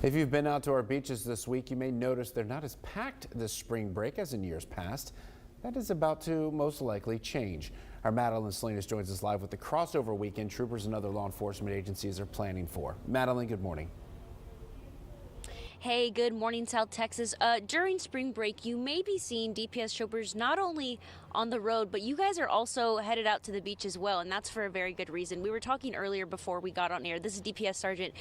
If you've been out to our beaches this week, you may notice they're not as packed this spring break as in years past. That is about to most likely change. Our Madeline Salinas joins us live with the crossover weekend troopers and other law enforcement agencies are planning for. Madeline, good morning. Hey, good morning, South Texas. During spring break, you may be seeing DPS Troopers not only on the road, but you guys are also headed out to the beach as well, and that's for a very good reason. We were talking earlier before we got on air. This is DPS Sergeant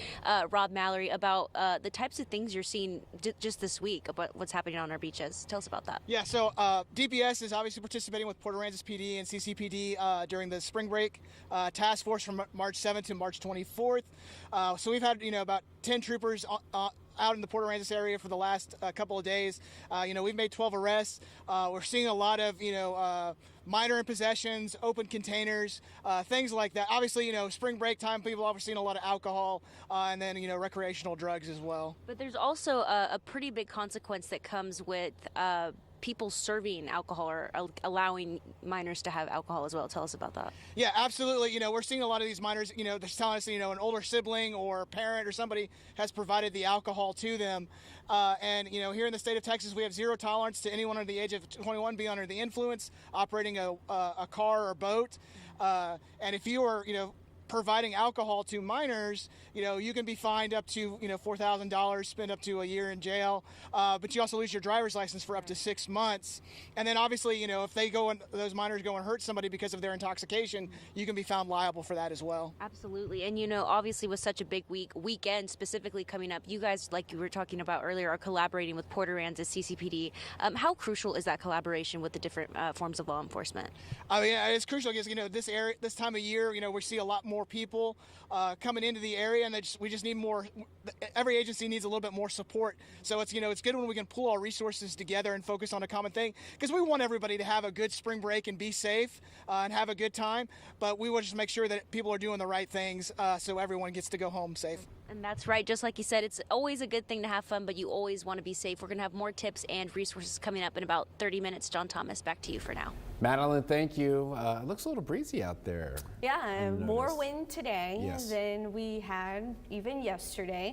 Rob Mallory about the types of things you're seeing just this week about what's happening on our beaches. Tell us about that. Yeah, so DPS is obviously participating with Port Aransas PD and CCPD during the spring break task force from March 7th to March 24th. So we've had about 10 troopers out in the Port Aransas area for the last couple of days. We've made 12 arrests. We're seeing a lot of, minor in possessions, open containers, things like that. Obviously, spring break time, people are seeing a lot of alcohol and then, recreational drugs as well. But there's also a pretty big consequence that comes with people serving alcohol or allowing minors to have alcohol as well. Tell us about that. Yeah, absolutely. We're seeing a lot of these minors, they're telling us, an older sibling or parent or somebody has provided the alcohol to them. And here in the state of Texas, we have zero tolerance to anyone under the age of 21 being under the influence, operating a car or boat. And if you are, providing alcohol to minors, you can be fined up to, $4,000, spend up to a year in jail. But you also lose your driver's license for up to 6 months. And then obviously, if they those minors go and hurt somebody because of their intoxication, you can be found liable for that as well. Absolutely. And, obviously with such a big weekend specifically coming up, you guys, like you were talking about earlier, are collaborating with Port Aransas CCPD. How crucial is that collaboration with the different forms of law enforcement? I mean, it's crucial because, this time of year, we see a lot more people coming into the area, and we just need more. Every agency needs a little bit more support. So it's it's good when we can pool our resources together and focus on a common thing, because we want everybody to have a good spring break and be safe and have a good time. But we want to just make sure that people are doing the right things so everyone gets to go home safe. And that's right. Just like you said, it's always a good thing to have fun, but you always want to be safe. We're going to have more tips and resources coming up in about 30 minutes. John Thomas, back to you for now. Madeline, thank you. It looks a little breezy out there. Yeah, more wind today Yes. than we had even yesterday.